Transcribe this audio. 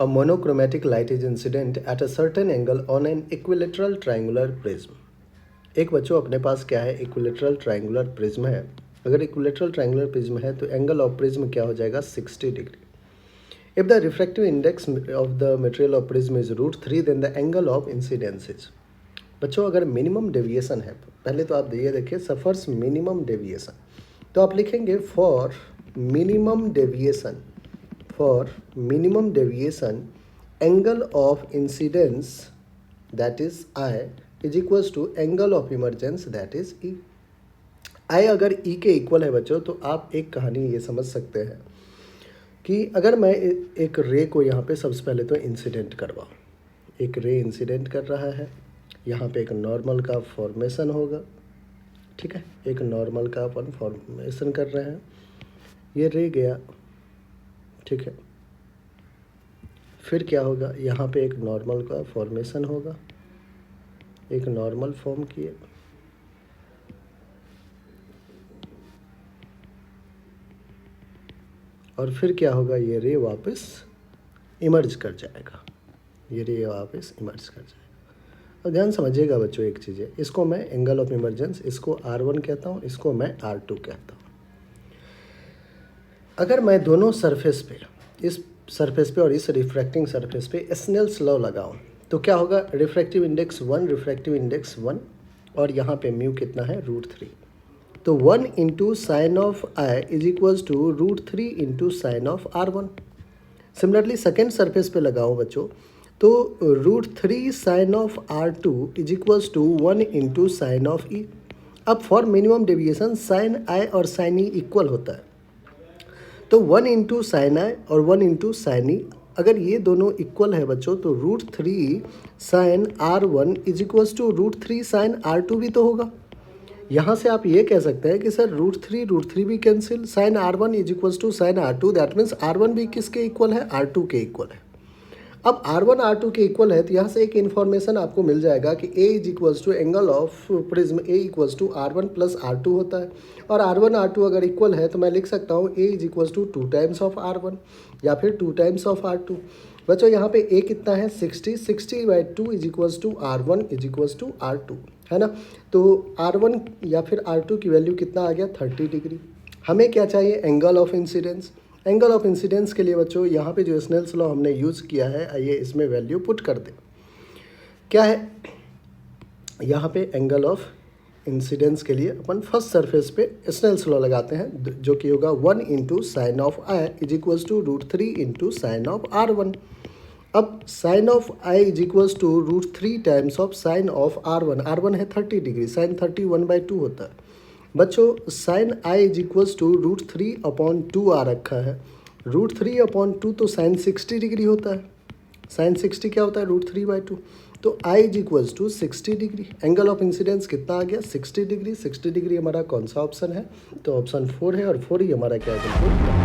A monochromatic light is incident at a certain angle on an equilateral triangular prism. एक बच्चों अपने पास क्या है, इक्विलेटरल ट्रायंगुलर प्रिज्म है. अगर इक्विलेटरल ट्रायंगुलर प्रिज्म है तो एंगल ऑफ प्रिज्म क्या हो जाएगा, 60 degree. If the refractive index of the material of prism is √3 then the angle of incidence is. बच्चों अगर मिनिमम डेविएशन है, पहले तो आप ये देखिए सफर्स मिनिमम डेविएशन, तो आप लिखेंगे for minimum deviation angle of incidence that is I is equals to angle of emergence that is E. I अगर E के इक्वल है बच्चों तो आप एक कहानी ये समझ सकते हैं कि अगर मैं एक रे को यहाँ पे सबसे पहले तो इंसिडेंट करवाऊँ, एक रे इंसिडेंट कर रहा है, यहाँ पे एक नॉर्मल का फॉर्मेशन होगा, ठीक है, एक नॉर्मल का अपन फॉर्मेशन कर रहे हैं, ये रे गया, ठीक है, फिर क्या होगा, यहाँ पे एक नॉर्मल का फॉर्मेशन होगा, एक नॉर्मल फॉर्म किए, और फिर क्या होगा, ये रे वापस इमर्ज कर जाएगा, ये रे वापस इमर्ज कर जाएगा. और ध्यान समझिएगा बच्चों एक चीज़ है, इसको मैं एंगल ऑफ इमरजेंस, इसको R1 कहता हूँ, इसको मैं R2 कहता हूँ. अगर मैं दोनों सरफेस पे, इस सरफेस पे और इस रिफ्रैक्टिंग सरफेस पे स्नेल्स लॉ लगाऊं तो क्या होगा, रिफ्रैक्टिव इंडेक्स 1 और यहाँ पे म्यू कितना है, √3. तो 1 into sine of I is equals to √3 into sine of R1. Similarly second surface पे लगाओ बच्चों तो √3 sine of R2 is equals to 1 into sine of E. अब for minimum deviation sine I और साइन E इक्वल होता है, तो 1 into sign I और 1 इंटू साइन E, अगर ये दोनों इक्वल है बच्चों तो √3 sine R1 is equals to √3 sine R2 भी तो होगा. यहाँ से आप ये कह सकते हैं कि सर √3 भी cancel, sine R1 is equals to sine R2, that means R1 भी किसके इक्वल है, R2 के इक्वल है. अब R1 R2 के इक्वल है तो यहाँ से एक इन्फॉर्मेशन आपको मिल जाएगा कि A is equals to angle of prism A equals to R1 plus R2 होता है, और R1 R2 अगर इक्वल है तो मैं लिख सकता हूँ A is equals to 2 times of R1 या फिर 2 टाइम्स ऑफ R2. बच्चों यहाँ पे A कितना है, 60/2 is equals to R1 is equals to R2, है ना. तो R1 या फिर R2 की वैल्यू कितना आ गया, 30 डिग्री. हमें क्या चाहिए, angle of incidence. Angle of incidence के लिए बच्चों यहाँ पे जो स्नेल्स लॉ हमने यूज़ किया है, आइए इसमें वैल्यू पुट कर दें. क्या है यहाँ पे एंगल ऑफ इंसिडेंस के लिए अपन फर्स्ट सरफेस पे स्नेल्स लॉ लगाते हैं जो कि होगा 1 into sine of I is equals to √3 into sine of R1. अब sine of I is equals to √3 times of sine of R1 है 30 डिग्री, साइन 30 1/2 होता है. बच्चों sine I is equals to √3/2 आ रखा है, √3/2 तो साइन 60 डिग्री होता है, साइन 60 क्या होता है, √3/2, तो I is equals to 60 degree. Angle of incidence कितना आ गया, 60 डिग्री. 60 डिग्री हमारा कौन सा ऑप्शन है, तो ऑप्शन 4 है, और 4 ही हमारा क्या है, बिल्कुल